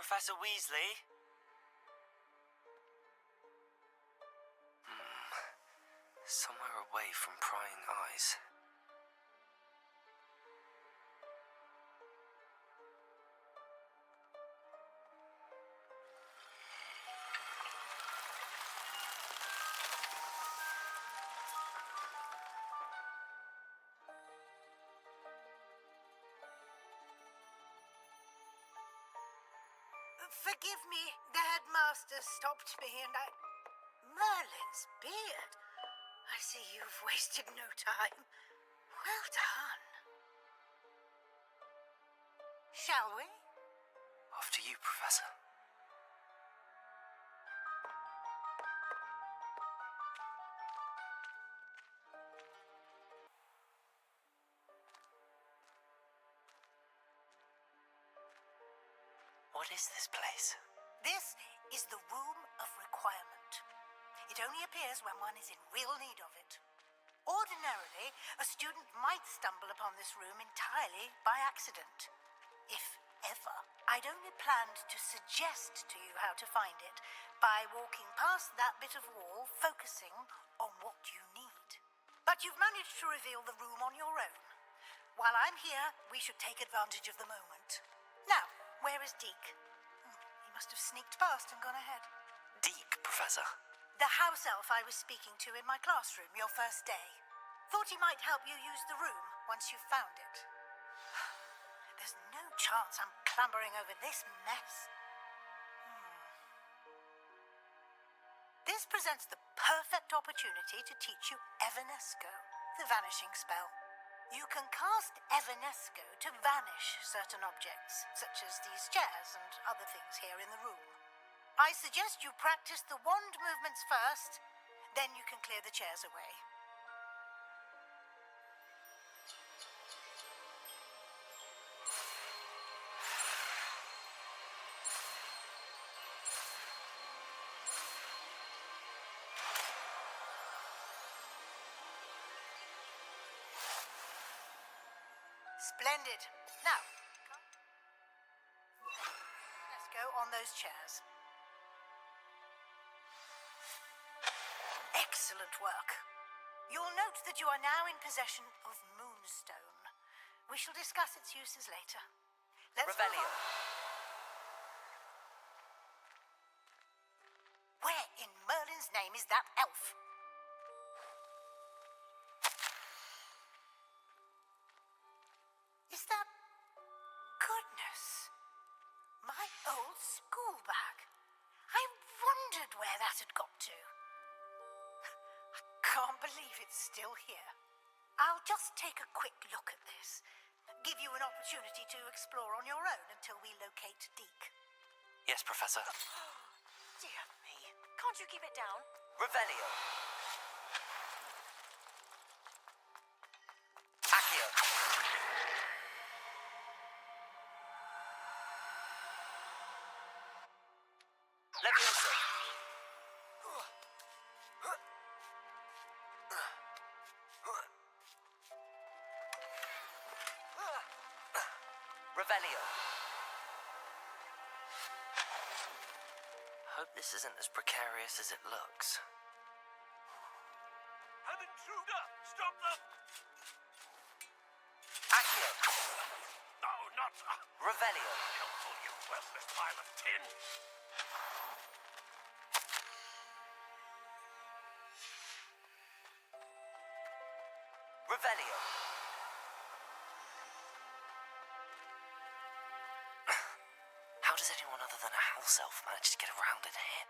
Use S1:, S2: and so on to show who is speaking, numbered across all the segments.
S1: Professor Weasley? Somewhere away from prying eyes.
S2: Forgive me, the headmaster stopped me and I... Merlin's beard. I see you've wasted no time. Well done. Shall we?
S1: After you, Professor. What is this place?
S2: This is the Room of Requirement. It only appears when one is in real need of it. Ordinarily, a student might stumble upon this room entirely by accident. If ever. I'd only planned to suggest to you how to find it by walking past that bit of wall, focusing on what you need. But you've managed to reveal the room on your own. While I'm here, we should take advantage of the moment. Now, where is Deke? He must have sneaked past and gone ahead.
S1: Deke, Professor?
S2: The house elf I was speaking to in my classroom your first day. Thought he might help you use the room once you've found it. There's no chance I'm clambering over this mess. This presents the perfect opportunity to teach you Evanesco, the vanishing spell. You can cast Evanesco to vanish certain objects, such as these chairs and other things here in the room. I suggest you practice the wand movements first, then you can clear the chairs away. Splendid. Now, let's go on those chairs. Excellent work. You'll note that you are now in possession of Moonstone. We shall discuss its uses later. Let's move
S1: Revelio.
S2: on. Where in Merlin's name is that elf? Is that... Goodness. My old school bag. I wondered where that had got to. I can't believe it's still here. I'll just take a quick look at this. Give you an opportunity to explore on your own until we locate Deke.
S1: Yes, Professor.
S2: Dear me.
S3: Can't you keep it down?
S1: Revelio. Accio. Leviosa. Revelio. Hope this isn't as precarious as it looks.
S4: An intruder! Stop them!
S1: Accio.
S4: No, not...
S1: Revelio.
S4: Helpful, you worthless pile of tin!
S1: Revelio. How does anyone other than a house elf manage to get around in here?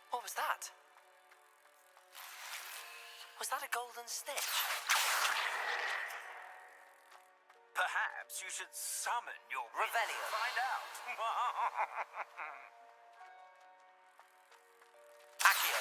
S1: What was that? Was that a golden stitch?
S4: Perhaps you should summon your...
S1: Revelio.
S4: Find out!
S1: Accio.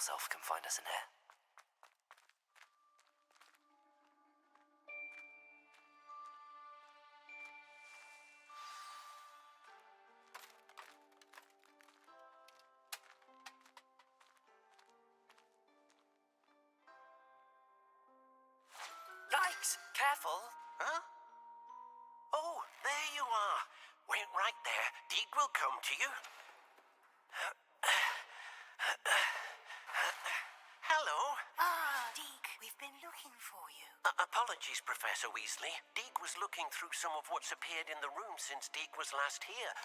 S1: house elf can find us in here. Yikes! Careful!
S3: Huh? Oh, there you are. Wait right there. Deke will come to you. Hello.
S2: Ah, Deke, we've been looking for you.
S3: Apologies, Professor Weasley. Deke was looking through some of what's appeared in the room since Deke was last here.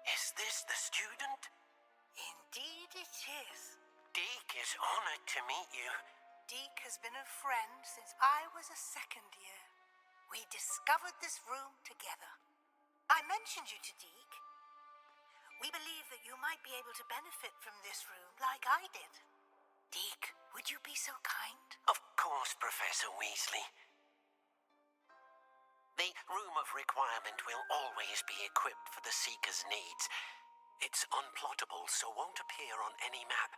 S3: Is this the student?
S2: Indeed it is.
S3: Deke is honored to meet you.
S2: Deke has been a friend since I was a second year. We discovered this room together. I mentioned you to Deke. We believe that you might be able to benefit from this room like I did. Deke, would you be so kind?
S3: Of course, Professor Weasley. The Room of Requirement will always be equipped for the Seeker's needs. It's unplottable, so won't appear on any map.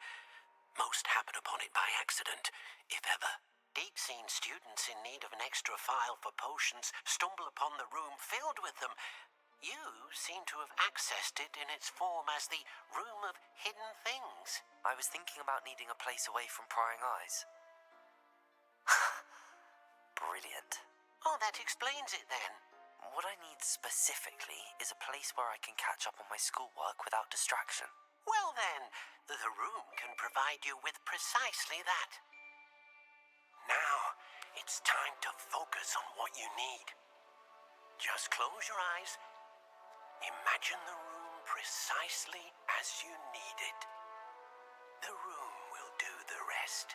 S3: Most happen upon it by accident, if ever. Deep-seen students in need of an extra file for potions stumble upon the room filled with them. You seem to have accessed it in its form as the Room of Hidden Things.
S1: I was thinking about needing a place away from prying eyes. Brilliant.
S3: Oh, that explains it then.
S1: What I need specifically is a place where I can catch up on my schoolwork without distraction.
S3: Well then, the room can provide you with precisely that. Now, it's time to focus on what you need. Just close your eyes. Imagine the room precisely as you need it. The room will do the rest.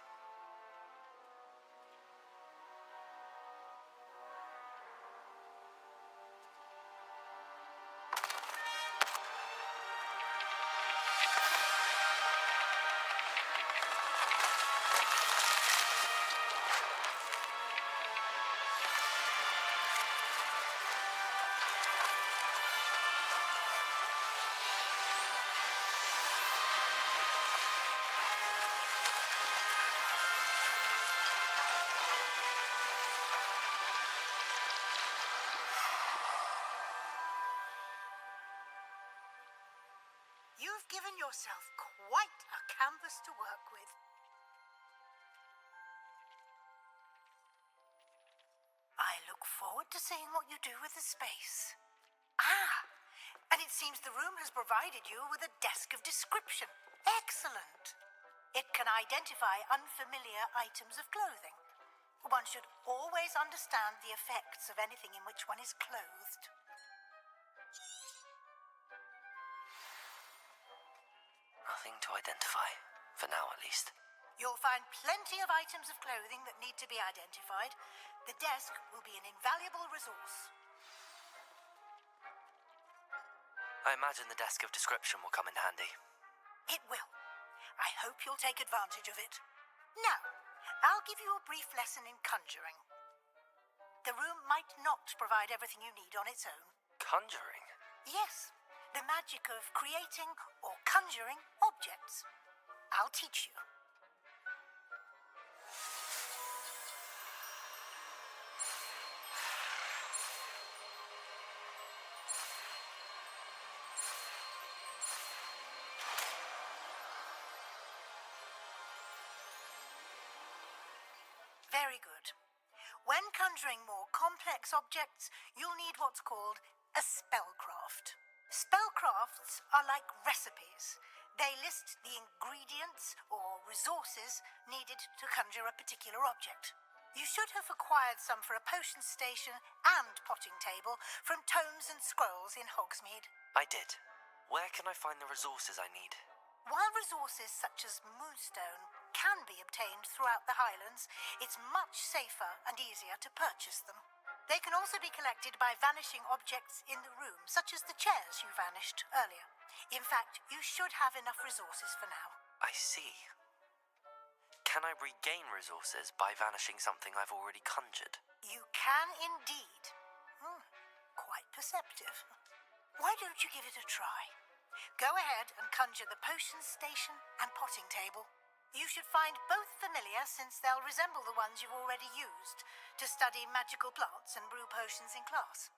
S2: You've given yourself quite a canvas to work with. I look forward to seeing what you do with the space. Ah, and it seems the room has provided you with a desk of description. Excellent. It can identify unfamiliar items of clothing. One should always understand the effects of anything in which one is clothed.
S1: Nothing to identify, for now at least.
S2: You'll find plenty of items of clothing that need to be identified. The desk will be an invaluable resource.
S1: I imagine the desk of description will come in handy.
S2: It will. I hope you'll take advantage of it. Now, I'll give you a brief lesson in conjuring. The room might not provide everything you need on its own.
S1: Conjuring?
S2: Yes, the magic of creating or conjuring objects. I'll teach you. Very good. When conjuring more complex objects, you'll need what's called a spellcraft. Spellcrafts are like recipes. They list the ingredients or resources needed to conjure a particular object. You should have acquired some for a potion station and potting table from tomes and scrolls in Hogsmeade.
S1: I did. Where can I find the resources I need?
S2: While resources such as moonstone can be obtained throughout the Highlands, it's much safer and easier to purchase them. They can also be collected by vanishing objects in the room, such as the chairs you vanished earlier. In fact, you should have enough resources for now.
S1: I see. Can I regain resources by vanishing something I've already conjured?
S2: You can indeed. Quite perceptive. Why don't you give it a try? Go ahead and conjure the potions station and potting table. You should find both familiar since they'll resemble the ones you've already used to study magical plants and brew potions in class.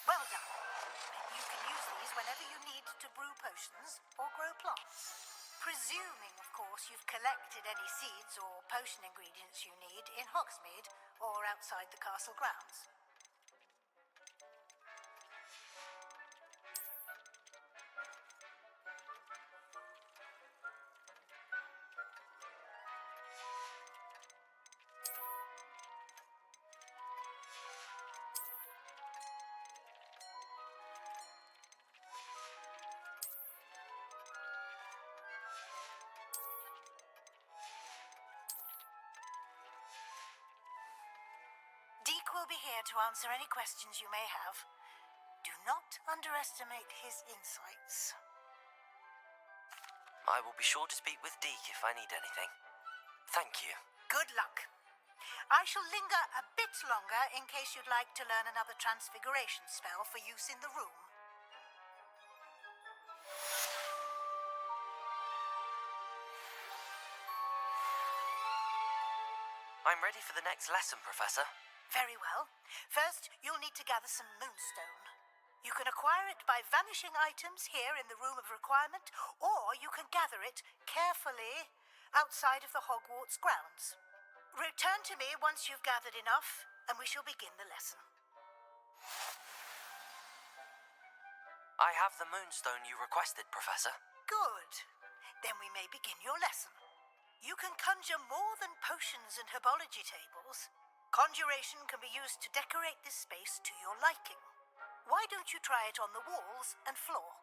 S2: Well done. You can use these whenever you need to brew potions or grow plants. Presuming, of course, you've collected any seeds or potion ingredients you need in Hogsmeade or outside the castle grounds. Deke will be here to answer any questions you may have. Do not underestimate his insights.
S1: I will be sure to speak with Deke if I need anything. Thank you.
S2: Good luck. I shall linger a bit longer in case you'd like to learn another transfiguration spell for use in the room.
S1: I'm ready for the next lesson, Professor.
S2: Very well. First, you'll need to gather some moonstone. You can acquire it by vanishing items here in the Room of Requirement, or you can gather it carefully outside of the Hogwarts grounds. Return to me once you've gathered enough, and we shall begin the lesson.
S1: I have the moonstone you requested, Professor.
S2: Good. Then we may begin your lesson. You can conjure more than potions and herbology tables. Conjuration can be used to decorate this space to your liking. Why don't you try it on the walls and floor?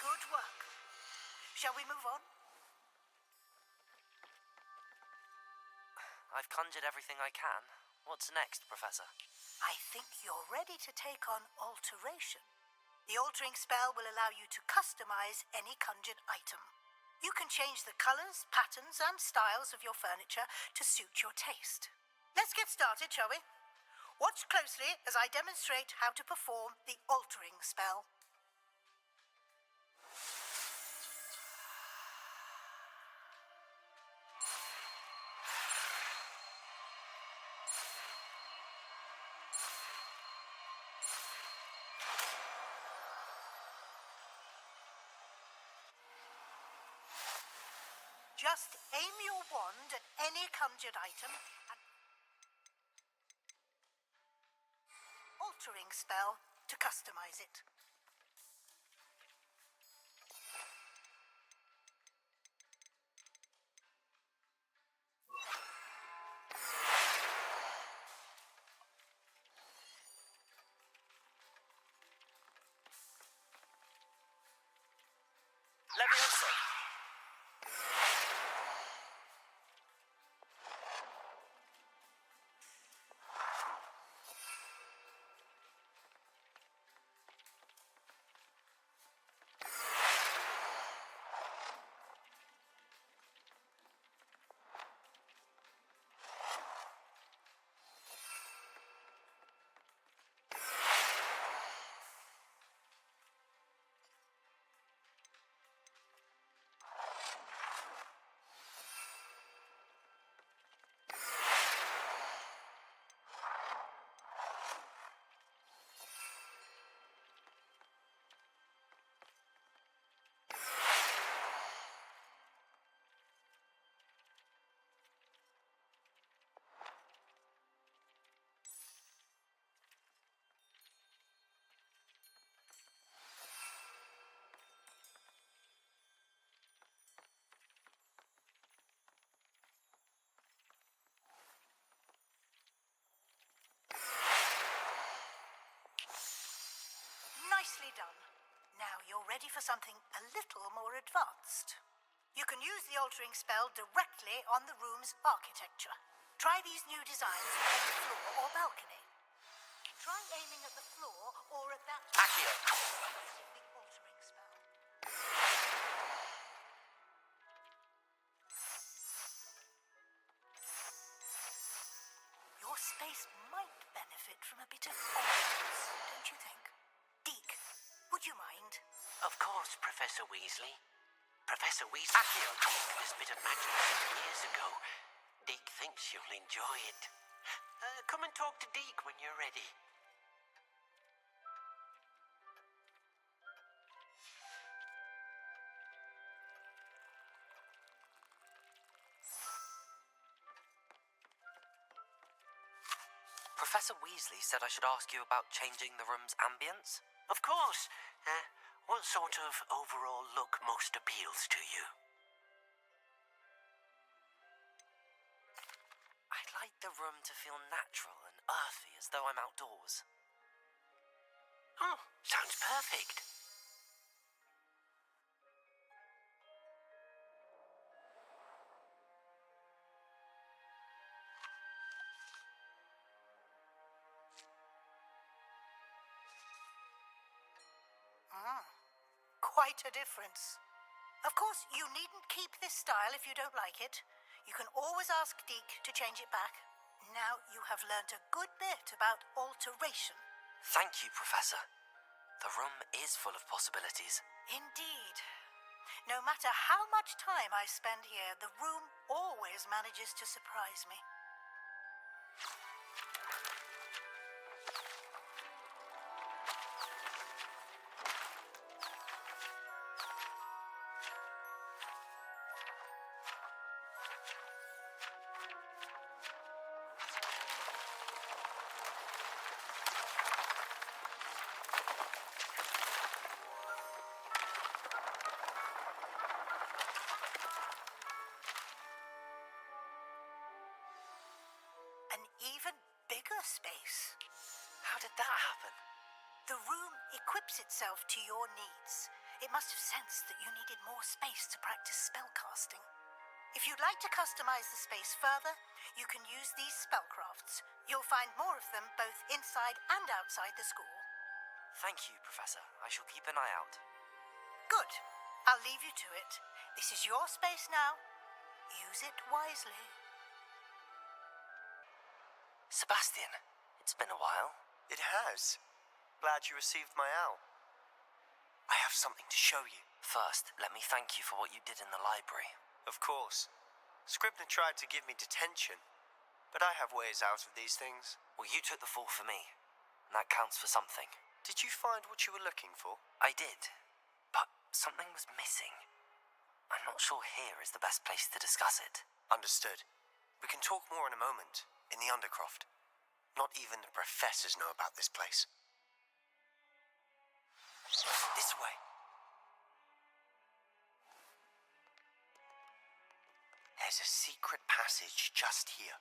S2: Good work. Shall we move on?
S1: I've conjured everything I can. What's next, Professor?
S2: I think you're ready to take on alteration. The altering spell will allow you to customize any conjured item. You can change the colors, patterns, and styles of your furniture to suit your taste. Let's get started, shall we? Watch closely as I demonstrate how to perform the altering spell. Just aim your wand at any conjured item and altering spell to customize it.
S1: Leviosa!
S2: Nicely done. Now you're ready for something a little more advanced. You can use the altering spell directly on the room's architecture. Try these new designs on the floor or balcony. Try aiming at the floor or at that...
S1: Accio!
S2: The altering spell. Your space might benefit from a bit of ambience, don't you think? Deke, would you mind?
S3: Of course, Professor Weasley. Professor Weasley created this bit of magic 50 years ago. Deke thinks you'll enjoy it. Come and talk to Deke when you're ready.
S1: Professor Weasley said I should ask you about changing the room's ambience.
S3: Of course. What sort of overall look most appeals to you?
S1: I'd like the room to feel natural and earthy, as though I'm outdoors.
S3: Oh, sounds perfect.
S2: Quite a difference. Of course, you needn't keep this style if you don't like it. You can always ask Deke to change it back. Now you have learnt a good bit about alteration.
S1: Thank you, Professor. The room is full of possibilities.
S2: Indeed. No matter how much time I spend here, the room always manages to surprise me. An even bigger space.
S1: How did that happen?
S2: The room equips itself to your needs. It must have sensed that you needed more space to practice spellcasting. If you'd like to customize the space further, you can use these spellcrafts. You'll find more of them both inside and outside the school.
S1: Thank you, Professor. I shall keep an eye out.
S2: Good. I'll leave you to it. This is your space now. Use it wisely.
S1: Sebastian, it's been a while.
S5: It has. Glad you received my owl. I have something to show you.
S1: First, let me thank you for what you did in the library.
S5: Of course. Scribner tried to give me detention, but I have ways out of these things.
S1: Well, you took the fall for me, and that counts for something.
S5: Did you find what you were looking for?
S1: I did, but something was missing. I'm not sure here is the best place to discuss it.
S5: Understood. We can talk more in a moment, in the Undercroft. Not even the professors know about this place. This way. There's a secret passage just here.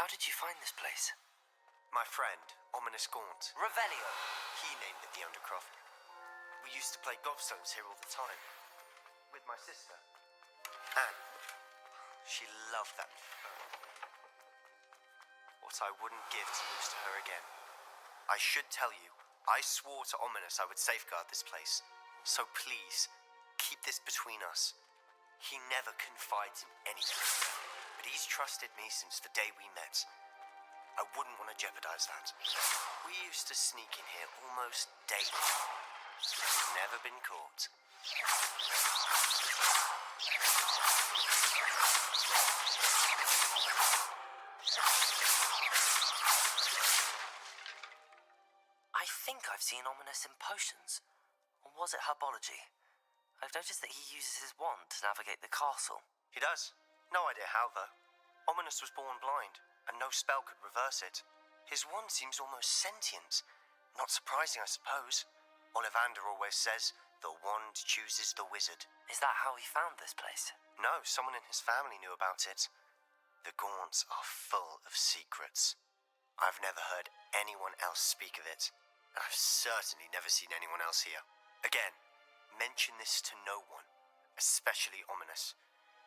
S1: How did you find this place?
S5: My friend, Ominous Gaunt.
S1: Revelio.
S5: He named it the Undercroft. We used to play gobstones here all the time. With my sister. Anne. She loved that. What I wouldn't give to lose to her again. I should tell you, I swore to Ominous I would safeguard this place. So please, keep this between us. He never confides in anything. But he's trusted me since the day we met. I wouldn't want to jeopardize that. We used to sneak in here almost daily. We've never been caught.
S1: I think I've seen Ominous in potions. Or was it herbology? I've noticed that he uses his wand to navigate the castle.
S5: He does. No idea how, though. Ominous was born blind, and no spell could reverse it. His wand seems almost sentient. Not surprising, I suppose. Ollivander always says, the wand chooses the wizard.
S1: Is that how he found this place?
S5: No, someone in his family knew about it. The Gaunts are full of secrets. I've never heard anyone else speak of it, and I've certainly never seen anyone else here. Again, mention this to no one, especially Ominous.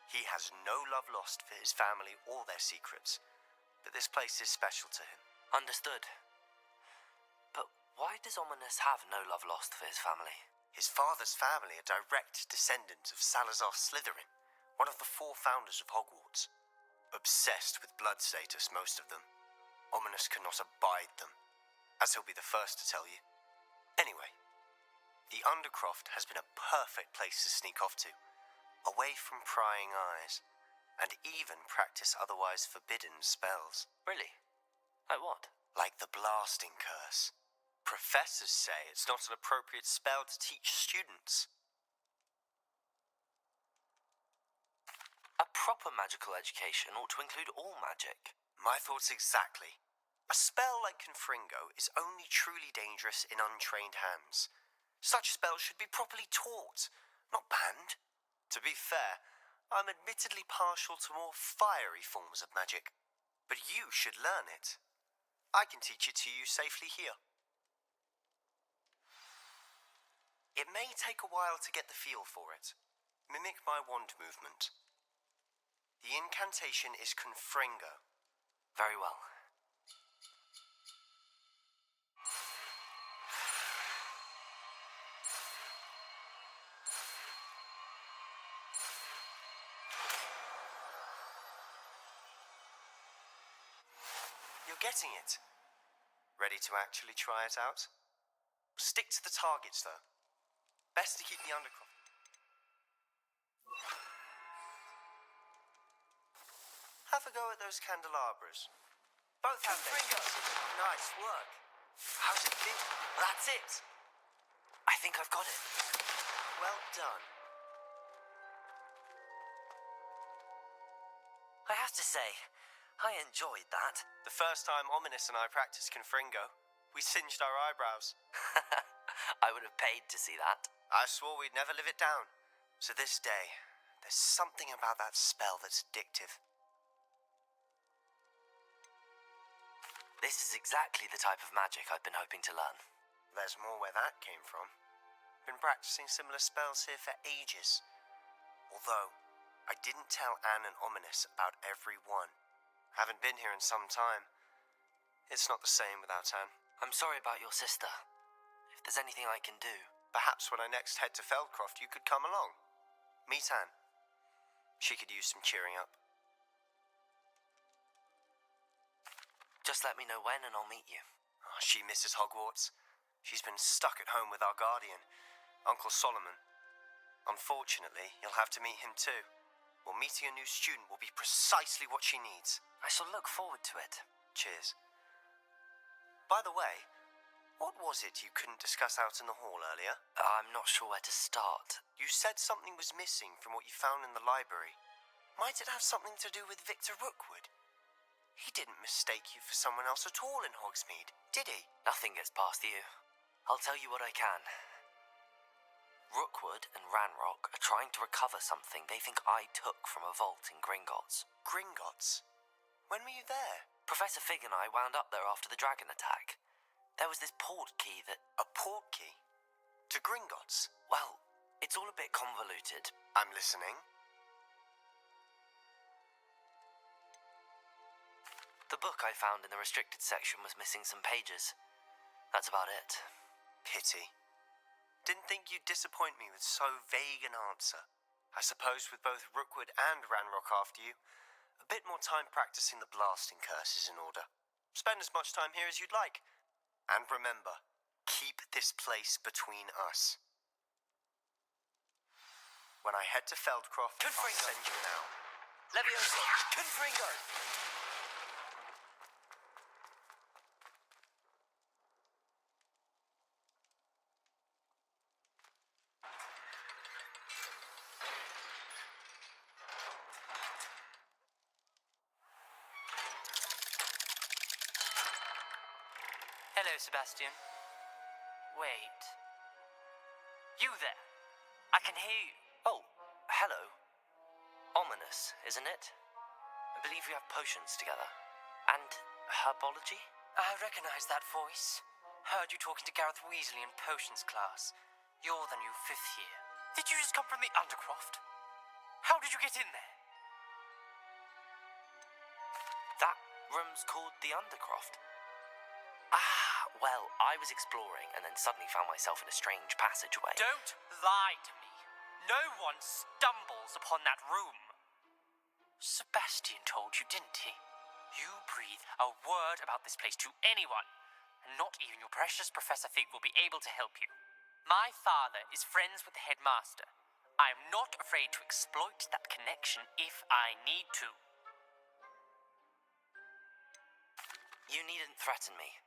S5: He has no love lost for his family or their secrets, but this place is special to him.
S1: Understood. But why does Ominous have no love lost for his family?
S5: His father's family are direct descendants of Salazar Slytherin, one of the 4 founders of Hogwarts. Obsessed with blood status, most of them. Ominous cannot abide them, as he'll be the first to tell you. Anyway, the Undercroft has been a perfect place to sneak off to, away from prying eyes, and even practice otherwise forbidden spells.
S1: Really? Like what?
S5: Like the blasting curse. Professors say it's not an appropriate spell to teach students.
S1: A proper magical education ought to include all magic.
S5: My thoughts exactly. A spell like Confringo is only truly dangerous in untrained hands. Such spells should be properly taught, not banned. To be fair, I'm admittedly partial to more fiery forms of magic, but you should learn it. I can teach it to you safely here. It may take a while to get the feel for it. Mimic my wand movement. The incantation is Confringo.
S1: Very well.
S5: You're getting it. Ready to actually try it out? Stick to the targets, though. Best to keep the Undercroft. Have a go at those candelabras. Both have fingers. Nice work. How's it feel?
S1: That's it! I think I've got it.
S5: Well done.
S1: I have to say, I enjoyed that.
S5: The first time Ominous and I practiced Confringo, we singed our eyebrows.
S1: I would have paid to see that.
S5: I swore we'd never live it down. So this day, there's something about that spell that's addictive.
S1: This is exactly the type of magic I've been hoping to learn.
S5: There's more where that came from. Been practicing similar spells here for ages. Although, I didn't tell Anne and Ominous about every one. Haven't been here in some time. It's not the same without Anne.
S1: I'm sorry about your sister. If there's anything I can do...
S5: Perhaps when I next head to Feldcroft, you could come along. Meet Anne. She could use some cheering up.
S1: Just let me know when and I'll meet you.
S5: Oh, she misses Hogwarts. She's been stuck at home with our guardian, Uncle Solomon. Unfortunately, you'll have to meet him too. Well, meeting a new student will be precisely what she needs.
S1: I shall look forward to it.
S5: Cheers. By the way, what was it you couldn't discuss out in the hall earlier?
S1: I'm not sure where to start.
S5: You said something was missing from what you found in the library. Might it have something to do with Victor Rookwood? He didn't mistake you for someone else at all in Hogsmeade, did he?
S1: Nothing gets past you. I'll tell you what I can. Rookwood and Ranrock are trying to recover something they think I took from a vault in Gringotts.
S5: Gringotts? When were you there?
S1: Professor Fig and I wound up there after the dragon attack. There was this port key that...
S5: A port key? To Gringotts?
S1: Well, it's all a bit convoluted.
S5: I'm listening.
S1: The book I found in the restricted section was missing some pages. That's about it.
S5: Pity. Didn't think you'd disappoint me with so vague an answer. I suppose with both Rookwood and Ranrock after you, a bit more time practicing the blasting curse is in order. Spend as much time here as you'd like. And remember, keep this place between us. When I head to Feldcroft, I'll send you now.
S1: Leviosa! Confringo!
S6: Hello, Sebastian. Wait. You there? I can hear you.
S1: Oh, hello. Ominous, isn't it? I believe we have potions together. And herbology?
S6: I recognize that voice. Heard you talking to Gareth Weasley in potions class. You're the new 5th year. Did you just come from the Undercroft? How did you get in there?
S1: That room's called the Undercroft. Ah, well, I was exploring and then suddenly found myself in a strange passageway.
S6: Don't lie to me. No one stumbles upon that room. Sebastian told you, didn't he? You breathe a word about this place to anyone, and not even your precious Professor Fig will be able to help you. My father is friends with the headmaster. I am not afraid to exploit that connection if I need to.
S1: You needn't threaten me.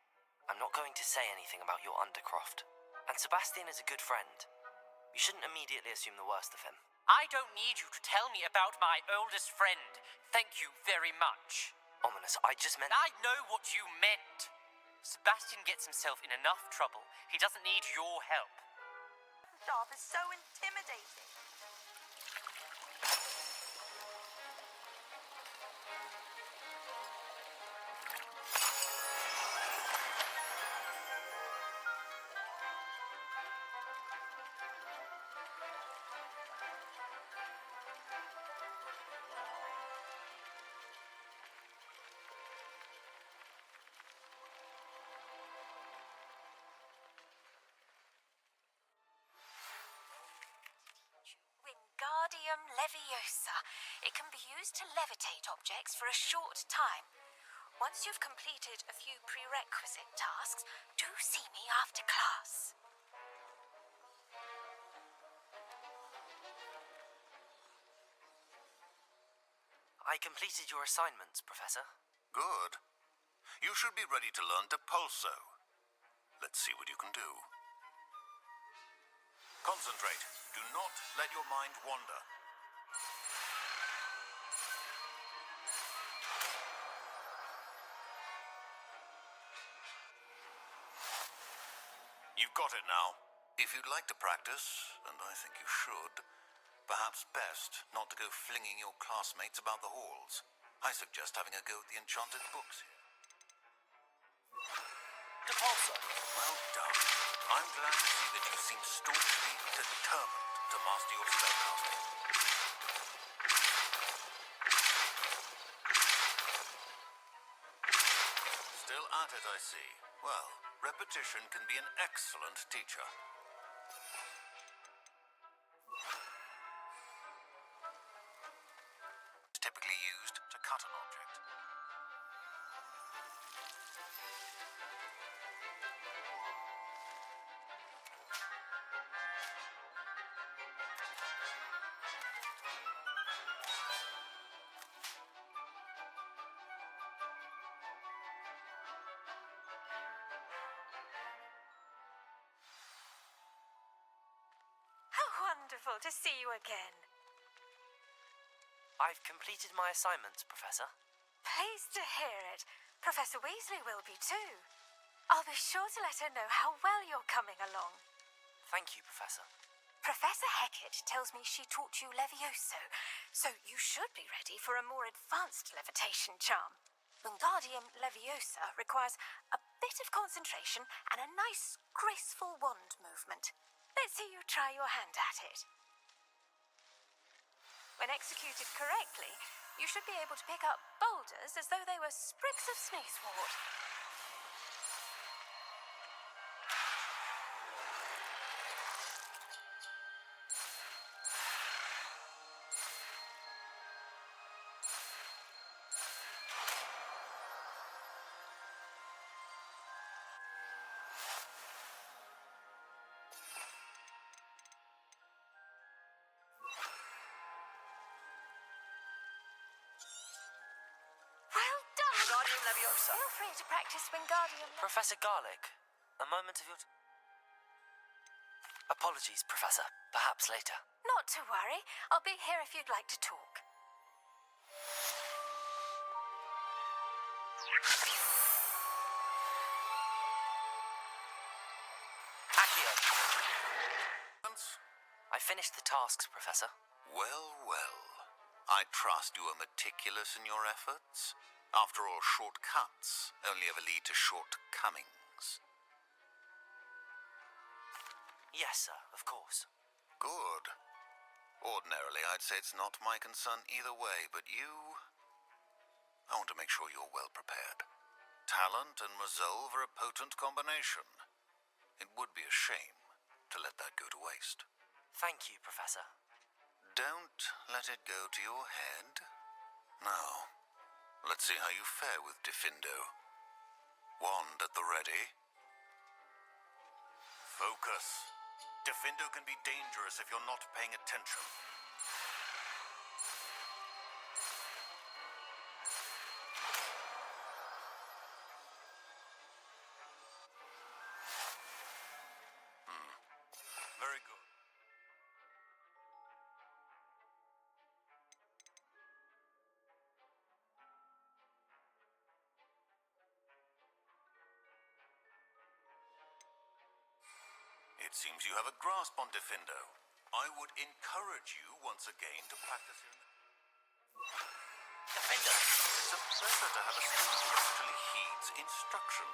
S1: I'm not going to say anything about your Undercroft. And Sebastian is a good friend. You shouldn't immediately assume the worst of him.
S6: I don't need you to tell me about my oldest friend. Thank you very much.
S1: Ominous, I just meant...
S6: I know what you meant. Sebastian gets himself in enough trouble. He doesn't need your help.
S2: The job is so intimidating.
S7: Wingardium Leviosa. It can be used to levitate objects for a short time. Once you've completed a few prerequisite tasks, do see me after class.
S1: I completed your assignments, Professor.
S8: Good. You should be ready to learn Depulso. Let's see what you can do. Concentrate. Do not let your mind wander. You've got it now. If you'd like to practice, and I think you should, perhaps best not to go flinging your classmates about the halls. I suggest having a go at the enchanted books here.
S1: Depulso!
S8: Well done. I'm glad to see that you seem staunchly determined to master your spellcasting. Still at it, I see. Well, repetition can be an excellent teacher. It's typically used to cut an object.
S7: How wonderful to see you again.
S1: I've completed my assignments, Professor.
S7: Pleased to hear it. Professor Weasley will be too. I'll be sure to let her know how well you're coming along.
S1: Thank you, Professor.
S7: Professor Hecat tells me she taught you Levioso, so you should be ready for a more advanced levitation charm. Wingardium Leviosa requires a bit of concentration and a nice, graceful wand movement. Let's see you try your hand at it. When executed correctly, you should be able to pick up boulders as though they were sprigs of sneezewort. Well done!
S1: Wingardium Leviosa!
S7: Feel free to practice Wingardium
S1: Professor Garlick, a moment of your... Apologies, Professor. Perhaps later.
S7: Not to worry. I'll be here if you'd like to talk.
S1: Accio! I finished the tasks, Professor.
S8: Well, well. I trust you are meticulous in your efforts. After all, shortcuts only ever lead to shortcomings.
S1: Yes, sir, of course.
S8: Good. Ordinarily, I'd say it's not my concern either way, but you... I want to make sure you're well prepared. Talent and resolve are a potent combination. It would be a shame to let that go to waste.
S1: Thank you, Professor.
S8: Don't let it go to your head. Now, let's see how you fare with Diffindo. Wand at the ready. Focus. Diffindo can be dangerous if you're not paying attention. Very good. It seems you have a grasp on Diffindo. I would encourage you once again to practice in...
S1: Defender!
S8: It's a pleasure to have a student who actually heeds instruction.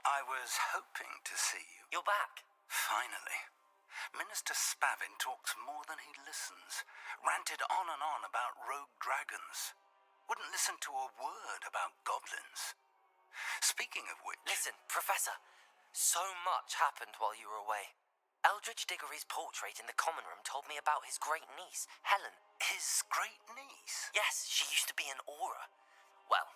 S9: I was hoping to see you.
S1: You're back.
S9: Finally. Minister Spavin talks more than he listens. Ranted on and on about rogue dragons. Wouldn't listen to a word about goblins. Speaking of which...
S1: Listen, Professor. So much happened while you were away. Eldridge Diggory's portrait in the common room told me about his great niece, Helen.
S9: His great niece?
S1: Yes, she used to be an aura. Well,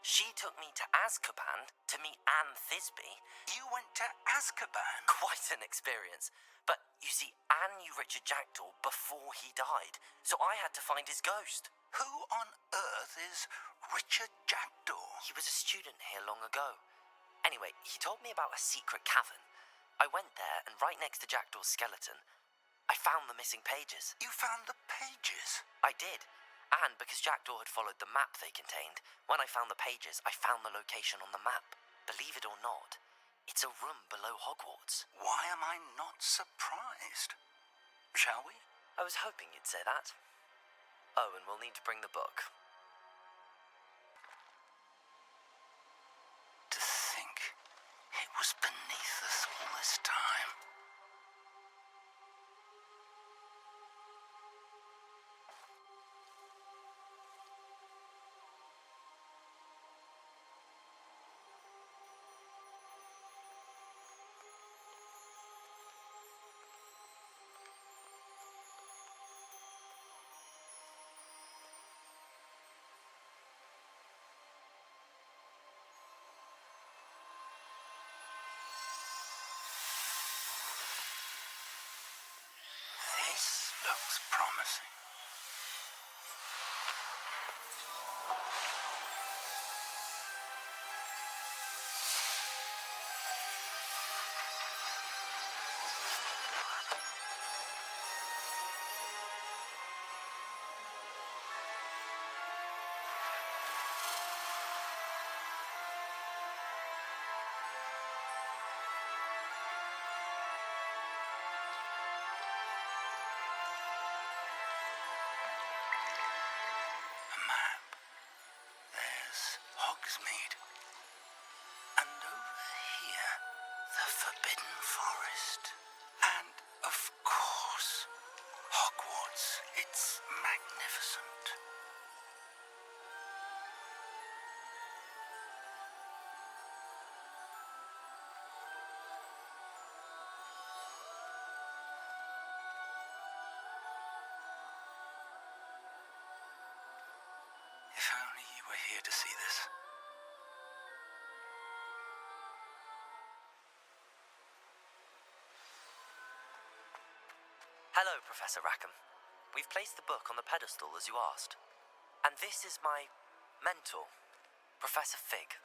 S1: She took me to Azkaban to meet Anne Thisbe.
S9: You went to Azkaban?
S1: Quite an experience. But, you see, Anne knew Richard Jackdaw before he died, so I had to find his ghost.
S9: Who on earth is Richard Jackdaw?
S1: He was a student here long ago. Anyway, he told me about a secret cavern. I went there, and right next to Jackdaw's skeleton, I found the missing pages.
S9: You found the pages?
S1: I did. And because Jackdaw had followed the map they contained, when I found the pages, I found the location on the map. Believe it or not, it's a room below Hogwarts.
S9: Why am I not surprised? Shall we?
S1: I was hoping you'd say that. Oh, and we'll need to bring the book.
S9: To think it was beneath us all this time. This looks promising. A map. There's Hogsmeade. And over here, the Forbidden Forest. And, of course, Hogwarts. It's magnificent. If only you were here to see this.
S1: Hello, Professor Rackham. We've placed the book on the pedestal as you asked. And this is my mentor, Professor Fig.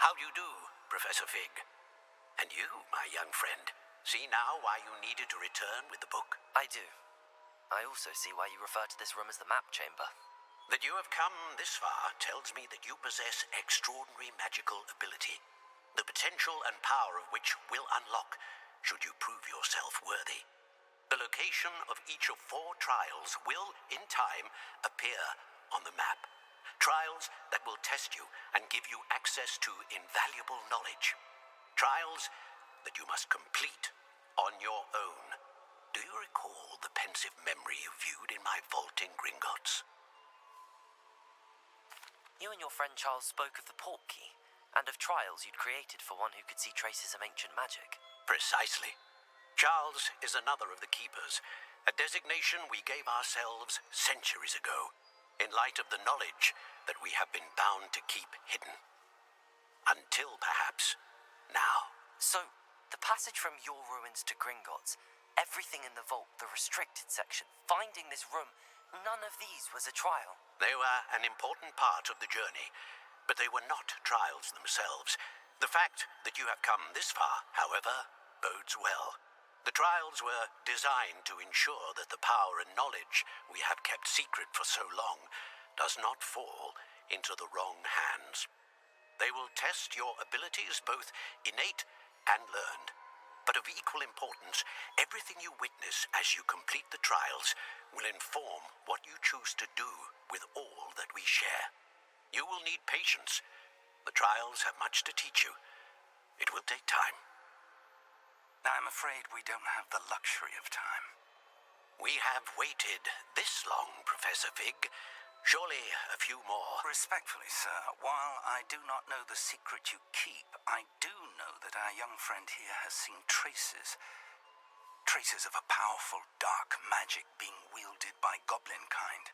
S3: How do you do, Professor Fig? And you, my young friend, see now why you needed to return with the book?
S1: I do. I also see why you refer to this room as the map chamber.
S3: That you have come this far tells me that you possess extraordinary magical ability, the potential and power of which will unlock should you prove yourself worthy. The location of each of 4 trials will, in time, appear on the map. Trials that will test you and give you access to invaluable knowledge. Trials that you must complete on your own. Do you recall the pensive memory you viewed in my vault in Gringotts?
S1: You and your friend Charles spoke of the port key, and of trials you'd created for one who could see traces of ancient magic.
S3: Precisely. Charles is another of the keepers, a designation we gave ourselves centuries ago, in light of the knowledge that we have been bound to keep hidden. Until, perhaps, now.
S1: So, the passage from your ruins to Gringotts, everything in the vault, the restricted section, finding this room, none of these was a trial.
S3: They were an important part of the journey, but they were not trials themselves. The fact that you have come this far, however, bodes well. The trials were designed to ensure that the power and knowledge we have kept secret for so long does not fall into the wrong hands. They will test your abilities, both innate and learned. But of equal importance, everything you witness as you complete the trials will inform what you choose to do with all that we share. You will need patience. The trials have much to teach you. It will take time.
S9: I'm afraid we don't have the luxury of time.
S3: We have waited this long, Professor Fig. Surely a few more.
S9: Respectfully, sir, while I do not know the secret you keep, I do know that our young friend here has seen traces of a powerful dark magic being wielded by goblin kind.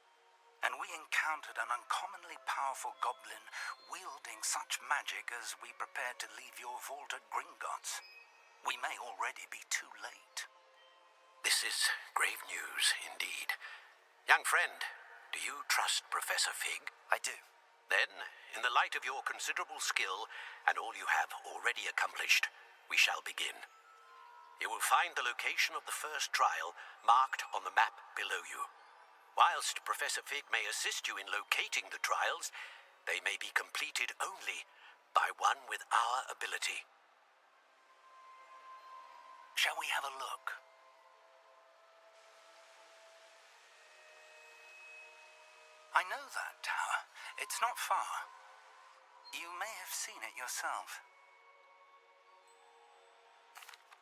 S9: and we encountered an uncommonly powerful goblin wielding such magic as we prepared to leave your vault at Gringotts. We may already be too late.
S3: This is grave news indeed. Young friend, do you trust Professor Fig?
S1: I do.
S3: Then, in the light of your considerable skill and all you have already accomplished, we shall begin. You will find the location of the first trial marked on the map below you. Whilst Professor Fig may assist you in locating the trials, they may be completed only by one with our ability.
S9: Shall we have a look? I know that tower. It's not far. You may have seen it yourself.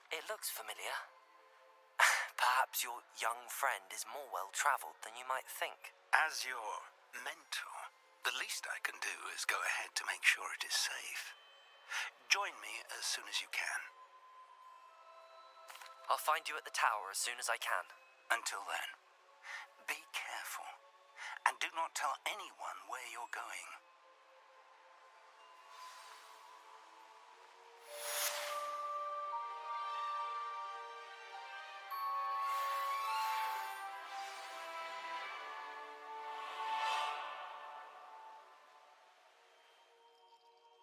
S1: It looks familiar. Perhaps your young friend is more well-traveled than you might think.
S9: As your mentor, the least I can do is go ahead to make sure it is safe. Join me as soon as you can.
S1: I'll find you at the tower as soon as I can.
S9: Until then, be careful, and do not tell anyone where you're going.